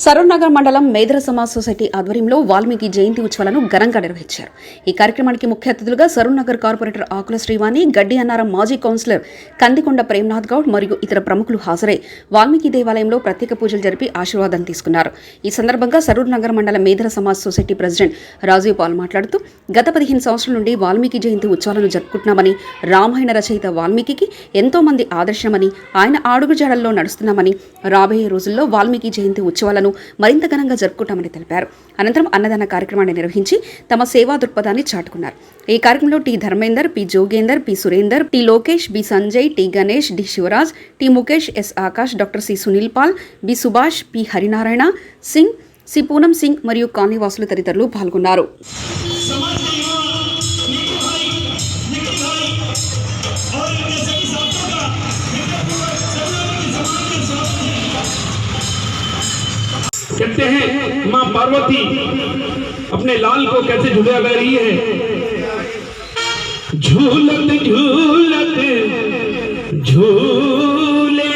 సరూర్ నగర్ మండలం మేదర సమాజ్ సొసైటీ ఆధ్వర్యంలో వాల్మీకి జయంతి ఉత్సవాలను ఘనంగా నిర్వహించారు. ఈ కార్యక్రమానికి ముఖ్య అతిథులుగా సరూర్ నగర్ కార్పొరేటర్ ఆకుల శ్రీవాణి, గడ్డి అన్నారం మాజీ కౌన్సిలర్ కందికొండ ప్రేమ్నాథ్ గౌడ్ మరియు ఇతర ప్రముఖులు హాజరై వాల్మీకి దేవాలయంలో ప్రత్యేక పూజలు జరిపి ఆశీర్వాదం తీసుకున్నారు. ఈ సందర్భంగా సరూర్ నగర్ మండలం మేదర సమాజ్ సొసైటీ ప్రెసిడెంట్ రాజీవ్ పాల్ మాట్లాడుతూ గత 15 సంవత్సరాల నుండి వాల్మీకి జయంతి ఉత్సవాలను జరుపుకుంటున్నామని, రామాయణ రచయిత వాల్మీకి ఎంతో మంది ఆదర్శమని, ఆయన అడుగుజాడల్లో నడుస్తున్నామని, రాబోయే రోజుల్లో వాల్మీకి జయంతి ఉత్సవాలను మరింత ఘనంగా జరుపుకుంటామని తెలిపారు. అనంతరం అన్నదాన కార్యక్రమాన్ని నిర్వహించి తమ సేవా దృక్పథాన్ని చాటుకున్నారు. ఈ కార్యక్రమంలో T Dharmender, P Jogender, P Surender, T Lokesh, B Sanjay, T Ganesh, D Shivraj, T Mukesh, S Akash, doctor C Sunil Paul, B Subhash, P Harinarayana Singh, C Poonam Singh మరియు కాలనీవాసులు తదితరులు పాల్గొన్నారు. कहते हैं मां पार्वती अपने लाल को कैसे झूला कर रही है, झूलत झूलत झूले,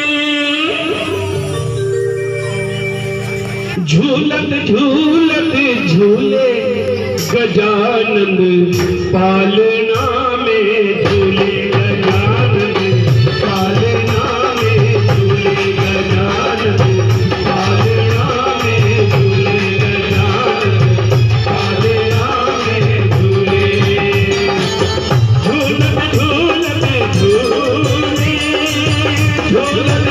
झूलत झूलत झूले, गजानन पालना में झूले, गजानन पालना में झूले, गजानन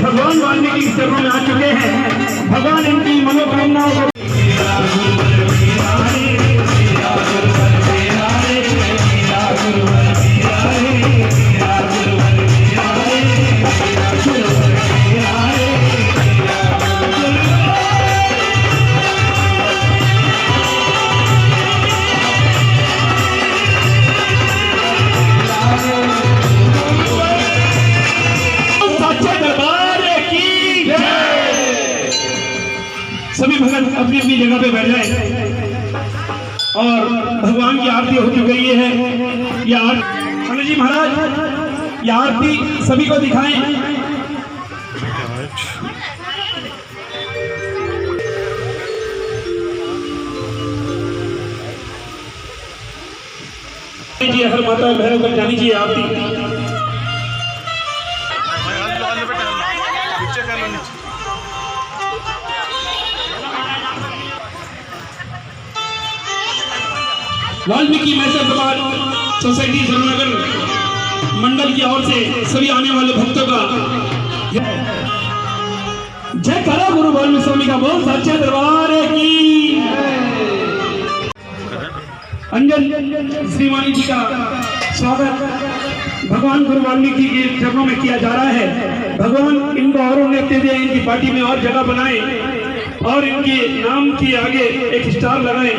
भगवान वाल्मीकि के चरणों में आ चुके हैं। भगवान इनकी मनोकामनाओं को सभी भगत अपनी अपनी जगह पे बैठ जाए और भगवान की आरती हो चुकी है। ये आरती जी महाराज, ये आरती सभी को दिखाएं। जी हर माता भैरव कर जानी चाहिए आरती। वाल्मीकि मैसर समाज सोसाइटी सरूर मंडल की ओर से सभी आने वाले भक्तों का जय करो गुरु वाल्मीकि स्वामी का बोल सच्चे दरबार की। अंजन श्रीवाणी जी का स्वागत भगवान गुरु वाल्मीकि के चरणों में किया जा रहा है। भगवान इनको और उन्नति दे, इनकी पार्टी में और जगह बनाए और इनके नाम के आगे एक स्टार लगाए।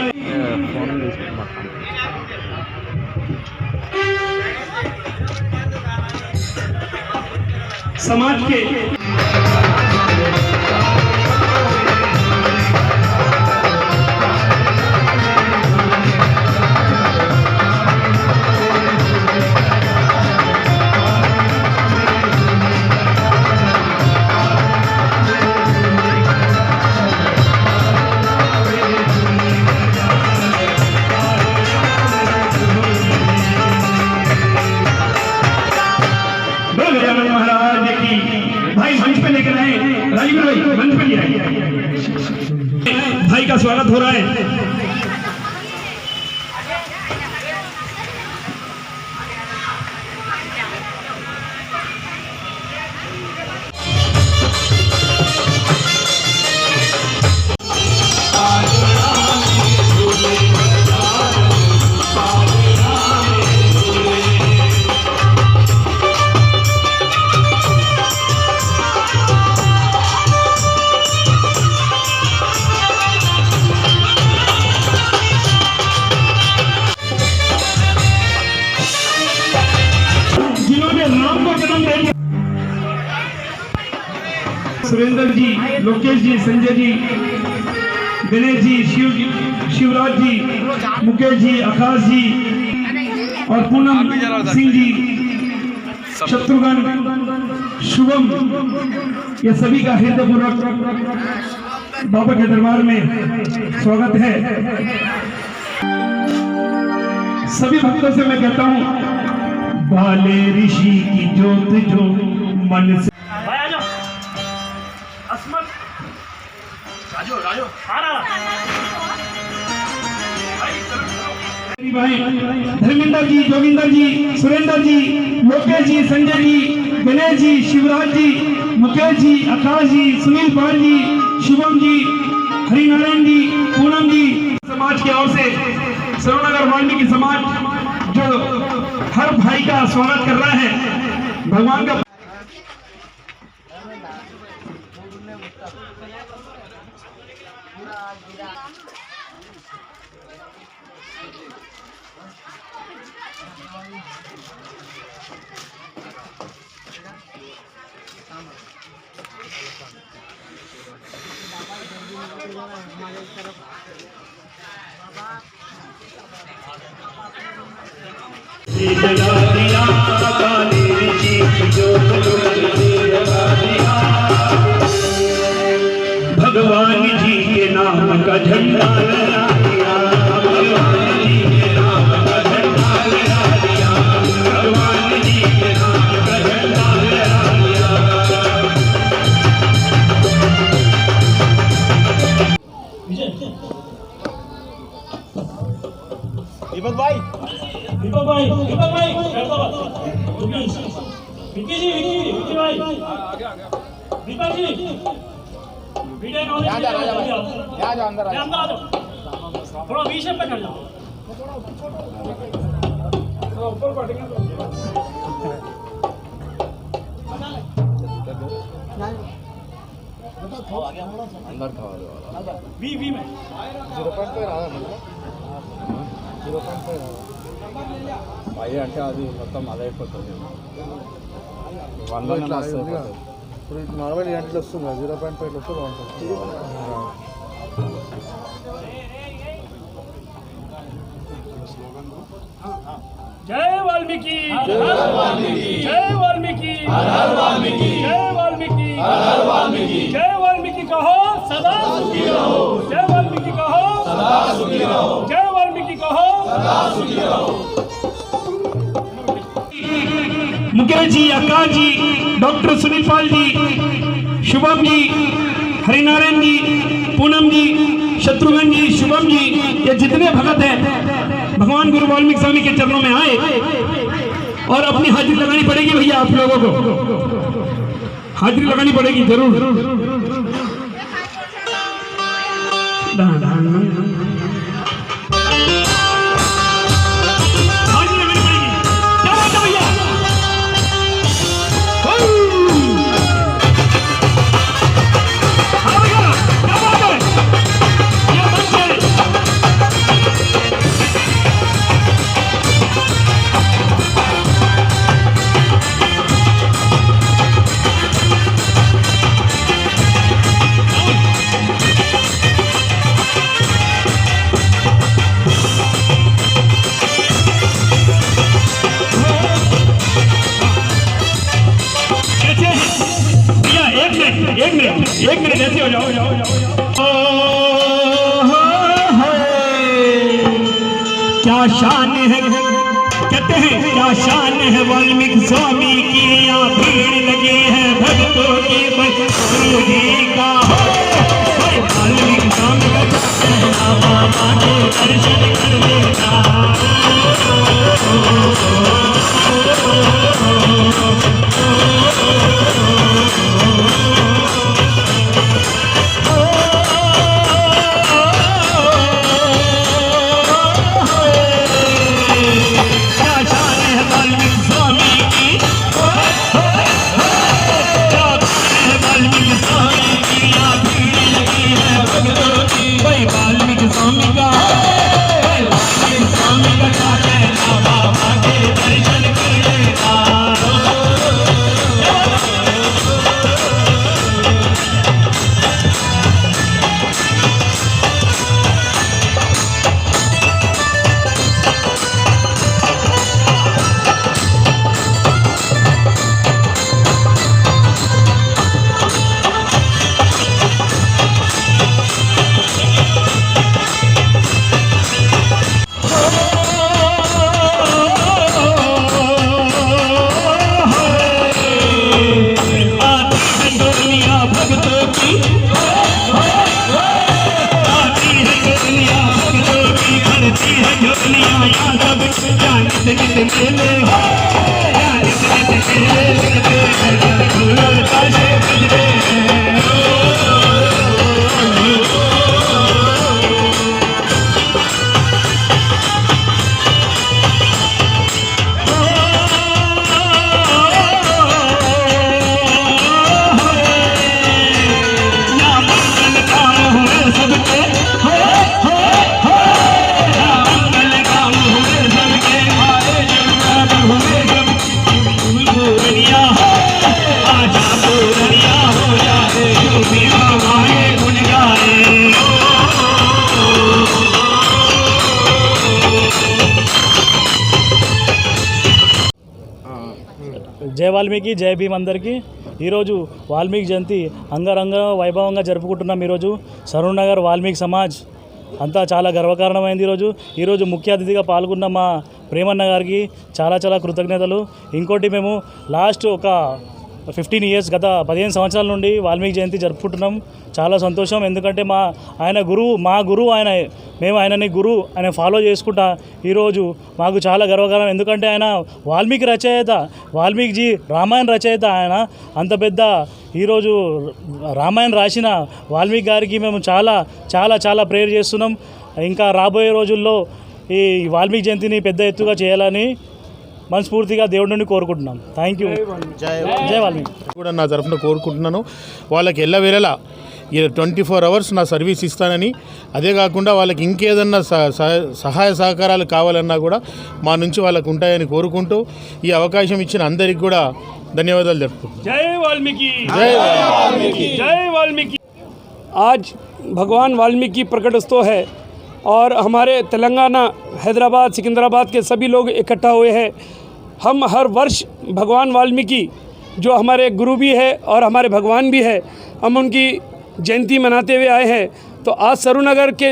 समाज के भाई मंच पे लेकर आए, राजीव भाई मंच पे ले आए। भाई का स्वागत हो रहा है। सुरेंद्र जी, लोकेश जी, संजय जी, गणेश जी, शिवराज जी, मुकेश जी, आकाश जी और पूनम सिंह जी, शत्रुघ्न, शुभम, ये सभी का हृदयपूर्वक बाबा के दरबार में स्वागत है। सभी भक्तों से मैं कहता हूँ, बाले ऋषि की ज्योत जो मन से धर्मेंद्र जी, जोगिंदर जी, सुरेंद्र जी, लोकेश जी, संजय जी, गणेश जी, शिवराज जी, मुकेश जी, आकाश जी, सुनील पाल जी, शुभम जी, हरिनारायण जी, पूनम जी, समाज की ओर से सरोनगर वाल्मीकि समाज जो हर भाई का स्वागत कर रहा है। भगवान का भगवान जी के नाम का झंडा लहरा दिया, भगवान जी के नाम का झंडा लहरा दिया, भगवान जी के नाम का झंडा लहरा दिया। दीपक भाई विक्की जी भाई दीपक जी यहाँ जा अंदर आ जाओ, थोड़ा बीच में कर जाओ, ऊपर बैठेंगे अंदर था बी में 0.5 रहा भाई అంటే అది మొత్తం అదైపోతుంది 100 ఇప్పుడు 40 గంటలు వస్తుంది 0.5 వస్తే బాగుంటుంది। जय वाल्मीकि, जय वाल्मीकि, जय वाल्मीकि, हर वाल्मीकि, जय वाल्मीकि, हर वाल्मीकि, जय वाल्मीकि कहो सदा सुखी रहो, जय वाल्मीकि कहो सदा सुखी रहो, जय वाल्मीकि कहो सदा सुखी रहो। मुकेश जी, आकाश जी, डॉक्टर सुनील पाल जी, शुभम जी, हरिनारायण जी, पूनम जी, शत्रुघ्न जी, शुभम जी, ये जितने भगत हैं भगवान गुरु वाल्मीकि स्वामी के चरणों में आए और अपनी हाजिरी लगानी पड़ेगी। भैया आप लोगों को हाजिरी लगानी पड़ेगी जरूर। एक मिनट ऐसे हो जाओ। क्या शान है, कहते हैं क्या शान है वाल्मीकि स्वामी की, यहाँ भीड़ लगी है भक्तों की गुरु जी का। वाल्मीकि स्वामी का बाबा के दर्शन कर लेना। వాల్మీకి జై భీమ్ అందరికీ ఈరోజు వాల్మీకి జయంతి అంగరంగ వైభవంగా జరుపుకుంటున్నాం. ఈరోజు సరూర్ నగర్ వాల్మీకి సమాజ్ అంతా చాలా గర్వకారణమైంది. ఈరోజు ముఖ్య అతిథిగా పాల్గొన్న మా ప్రేమన్న గారికి చాలా కృతజ్ఞతలు. ఇంకోటి మేము లాస్ట్ ఒక 15 ఇయర్స్ గత 15 సంవత్సరాల నుండి వాల్మీకి జయంతి జరుపుకుంటున్నాం. చాలా సంతోషం. ఎందుకంటే మా గురువు ఆయన, మేము ఆయనని ఆయన ఫాలో చేసుకుంటా ఈరోజు మాకు చాలా గర్వకారణం. ఎందుకంటే ఆయన వాల్మీకి రచయిత, వాల్మీకి రామాయణ రచయిత. ఆయన అంత పెద్ద ఈరోజు రామాయణ రాసిన వాల్మీకి గారికి మేము చాలా ప్రేయర్ చేస్తున్నాం. ఇంకా రాబోయే రోజుల్లో ఈ వాల్మీకి జయంతిని పెద్ద ఎత్తుగా చేయాలని మనస్ఫూర్తిగా దేవుడి నుండి కోరుకుంటున్నాం. Thank you. జై వాల్మీకి కూడా నా తరఫున కోరుకుంటున్నాను. వాళ్ళకి ఎల్లవేళలా 24 అవర్స్ నా సర్వీస్ ఇస్తానని, అదే కాకుండా వాళ్ళకి ఇంకేదన్నా సహాయ సహకారాలు కావాలన్నా కూడా మా నుంచి వాళ్ళకు ఉంటాయని కోరుకుంటూ ఈ అవకాశం ఇచ్చిన అందరికి కూడా ధన్యవాదాలు తెలుపుకుంటున్నాను. जय वाल्मीकि, जय वाल्मीकि, जय वाल्मीकि। आज भगवान वाल्मीकि प्रकटोत्सव है और हमारे तेलंगाना, हैदराबाद, सिकंदराबाद के सभी लोग इकट्ठा हुए हैं। हम हर वर्ष भगवान वाल्मीकि जो हमारे गुरु भी है और हमारे भगवान भी है, हम उनकी जयंती मनाते हुए आए हैं। तो आज सरूर नगर के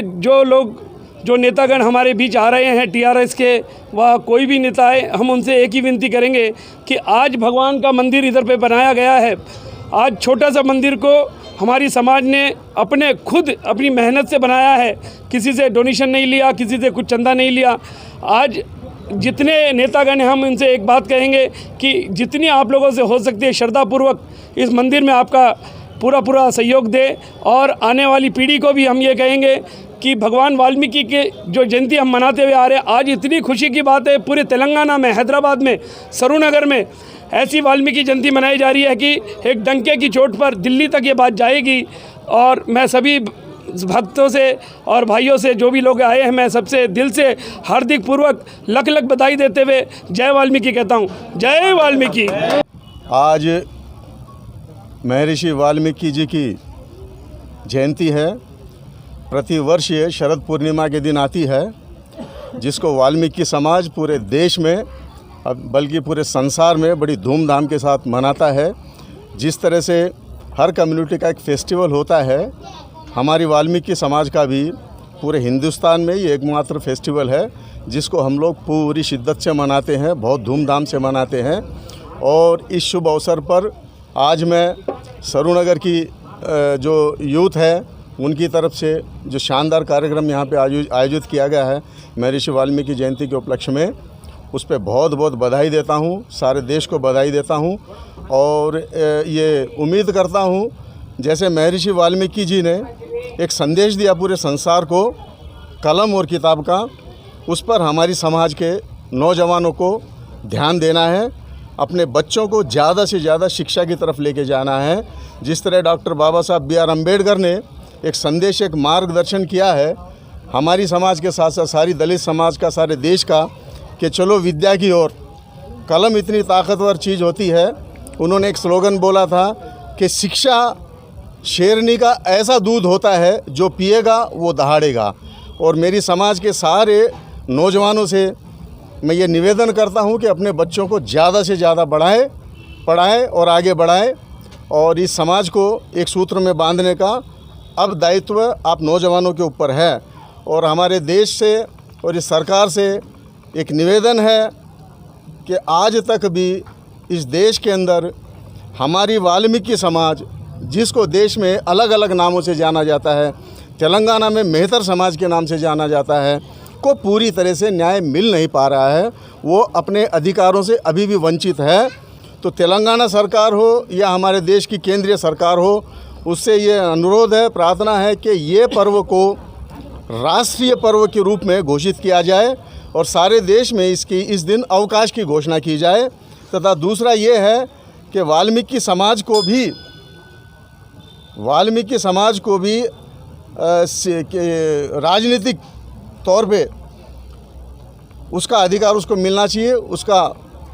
जो नेतागण हमारे बीच आ रहे हैं, TRS के व कोई भी नेता है, हम उनसे एक ही विनती करेंगे कि आज भगवान का मंदिर इधर पे बनाया गया है। आज छोटा सा मंदिर को हमारी समाज ने अपनी मेहनत से बनाया है। किसी से डोनेशन नहीं लिया, किसी से कुछ चंदा नहीं लिया। आज जितने नेतागण हैं, हम उनसे एक बात कहेंगे कि जितनी आप लोगों से हो सकती है श्रद्धापूर्वक इस मंदिर में आपका पूरा सहयोग दे। और आने वाली पीढ़ी को भी हम ये कहेंगे कि भगवान वाल्मीकि के जो जयंती हम मनाते हुए आ रहे हैं, आज इतनी खुशी की बात है। पूरे तेलंगाना में, हैदराबाद में, सरूर नगर में ऐसी वाल्मीकि जयंती मनाई जा रही है कि एक डंके की चोट पर दिल्ली तक ये बात जाएगी। और मैं सभी भक्तों से और भाइयों से, जो भी लोग आए हैं, मैं सबसे दिल से हार्दिक पूर्वक लख बधाई देते हुए जय वाल्मीकि कहता हूँ। जय वाल्मीकि। आज महर्षि वाल्मीकि जी की जयंती है। प्रतिवर्ष ये शरद पूर्णिमा के दिन आती है, जिसको वाल्मीकि समाज पूरे देश में, बल्कि पूरे संसार में बड़ी धूमधाम के साथ मनाता है। जिस तरह से हर कम्युनिटी का एक फेस्टिवल होता है, हमारी वाल्मीकि समाज का भी पूरे हिंदुस्तान में ये एकमात्र फेस्टिवल है जिसको हम लोग पूरी शिद्दत से मनाते हैं, बहुत धूमधाम से मनाते हैं। और इस शुभ अवसर पर आज मैं सरूर नगर की जो यूथ है उनकी तरफ से जो शानदार कार्यक्रम यहाँ पे आयोजित किया गया है महर्षि वाल्मीकि जयंती के उपलक्ष्य में, उस पर बहुत बधाई देता हूँ, सारे देश को बधाई देता हूँ। और ये उम्मीद करता हूँ जैसे महर्षि वाल्मीकि जी ने एक संदेश दिया पूरे संसार को कलम और किताब का, उस पर हमारी समाज के नौजवानों को ध्यान देना है, अपने बच्चों को ज़्यादा से ज़्यादा शिक्षा की तरफ लेके जाना है। जिस तरह डॉक्टर बाबा साहब B.R. अम्बेडकर ने एक संदेश, एक मार्गदर्शन किया है हमारी समाज के साथ साथ सारी दलित समाज का, सारे देश का, कि चलो विद्या की ओर। कलम इतनी ताकतवर चीज़ होती है। उन्होंने एक स्लोगन बोला था कि शिक्षा शेरनी का ऐसा दूध होता है जो पिएगा वो दहाड़ेगा। और मेरी समाज के सारे नौजवानों से मैं ये निवेदन करता हूँ कि अपने बच्चों को ज़्यादा से ज़्यादा पढ़ाएं और आगे बढ़ाएं। और इस समाज को एक सूत्र में बांधने का अब दायित्व आप नौजवानों के ऊपर है। और हमारे देश से और इस सरकार से एक निवेदन है कि आज तक भी इस देश के अंदर हमारी वाल्मीकि समाज, जिसको देश में अलग अलग नामों से जाना जाता है, तेलंगाना में मेहतर समाज के नाम से जाना जाता है, को पूरी तरह से न्याय मिल नहीं पा रहा है। वो अपने अधिकारों से अभी भी वंचित है। तो तेलंगाना सरकार हो या हमारे देश की केंद्रीय सरकार हो, उससे ये अनुरोध है, प्रार्थना है कि ये पर्व को राष्ट्रीय पर्व के रूप में घोषित किया जाए और सारे देश में इस दिन अवकाश की घोषणा की जाए। तथा दूसरा ये है कि वाल्मीकि समाज को भी राजनीतिक तौर पे उसका अधिकार उसको मिलना चाहिए, उसका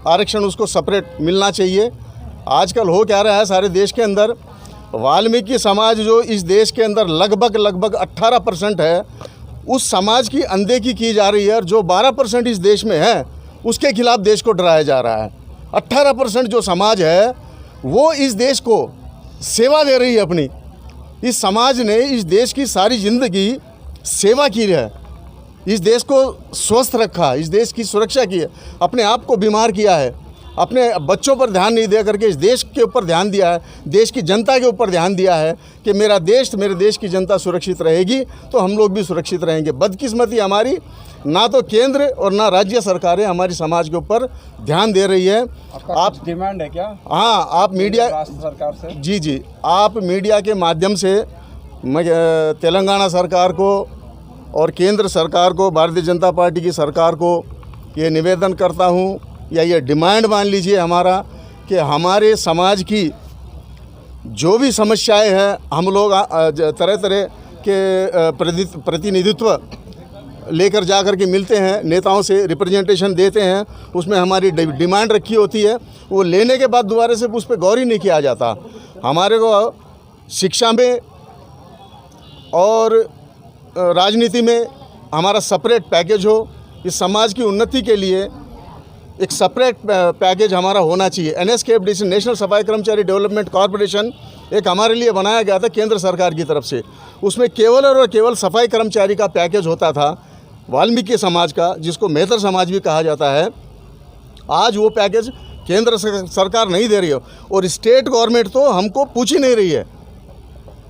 आरक्षण उसको सेपरेट मिलना चाहिए। आजकल हो क्या रहा है सारे देश के अंदर, वाल्मीकि समाज जो इस देश के अंदर लगभग 18% है, उस समाज की अनदेखी की जा रही है। और जो 12% इस देश में है उसके खिलाफ देश को डराया जा रहा है। 18% जो समाज है वो इस देश को सेवा दे रही है अपनी। इस समाज ने इस देश की सारी ज़िंदगी सेवा की है, इस देश को स्वस्थ रखा, इस देश की सुरक्षा की है, अपने आप को बीमार किया है, अपने बच्चों पर ध्यान नहीं दे करके इस देश के ऊपर ध्यान दिया है, देश की जनता के ऊपर ध्यान दिया है कि मेरा देश, मेरे देश की जनता सुरक्षित रहेगी तो हम लोग भी सुरक्षित रहेंगे। बदकिस्मती हमारी, ना तो केंद्र और ना राज्य सरकारें हमारी समाज के ऊपर ध्यान दे रही है। आप डिमांड है क्या? हाँ, आप मीडिया, राष्ट्र सरकार से जी, आप मीडिया के माध्यम से मैं तेलंगाना सरकार को और केंद्र सरकार को, भारतीय जनता पार्टी की सरकार को ये निवेदन करता हूँ, या ये डिमांड मान लीजिए हमारा, कि हमारे समाज की जो भी समस्याएं हैं हम लोग तरह तरह के प्रतिनिधित्व लेकर जा कर के मिलते हैं, नेताओं से रिप्रेजेंटेशन देते हैं, उसमें हमारी डिमांड रखी होती है, वो लेने के बाद दोबारा से उस पर गौर ही नहीं किया जाता। हमारे को शिक्षा में और राजनीति में हमारा सेपरेट पैकेज हो, इस समाज की उन्नति के लिए एक सेपरेट पैकेज हमारा होना चाहिए। NSKFDC, नेशनल सफाई कर्मचारी डेवलपमेंट कॉरपोरेशन, एक हमारे लिए बनाया गया था केंद्र सरकार की तरफ से। उसमें केवल और केवल सफाई कर्मचारी का पैकेज होता था, वाल्मीकि समाज का, जिसको मेहतर समाज भी कहा जाता है। आज वो पैकेज केंद्र सरकार नहीं दे रही है और स्टेट गवर्नमेंट तो हमको पूछ ही नहीं रही है।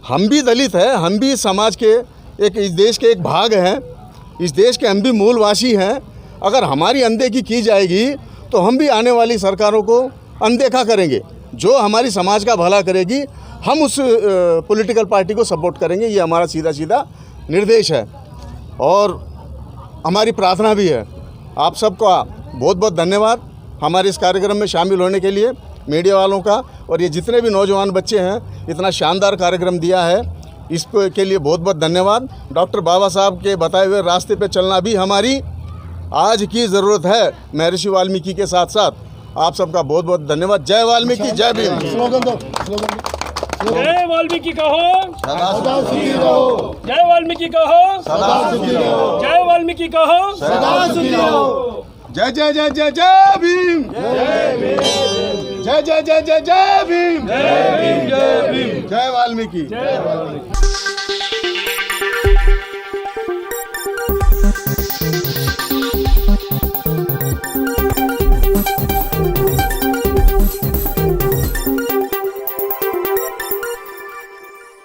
हम भी दलित हैं, हम भी समाज के एक, इस देश के एक भाग हैं, इस देश के हम भी मूलवासी हैं। अगर हमारी अनदेखी की जाएगी तो हम भी आने वाली सरकारों को अनदेखा करेंगे। जो हमारी समाज का भला करेगी हम उस पॉलिटिकल पार्टी को सपोर्ट करेंगे, ये हमारा सीधा सीधा निर्देश है और हमारी प्रार्थना भी है। आप सबका बहुत बहुत धन्यवाद हमारे इस कार्यक्रम में शामिल होने के लिए, मीडिया वालों का, और ये जितने भी नौजवान बच्चे हैं इतना शानदार कार्यक्रम दिया है, इस के लिए बहुत बहुत धन्यवाद। डॉक्टर बाबा साहब के बताए हुए रास्ते पे चलना भी हमारी आज की ज़रूरत है। महर्षि वाल्मीकि के साथ साथ आप सबका बहुत बहुत धन्यवाद। जय वाल्मीकि, जय भीम। जय वाल्मीकि कहो, जय वाल्मीकि कहो, जय वाल्मीकि कहो, जय जय जय जय जय भीम, जय जय जय जय जय भीम, जय वाल्मीकि।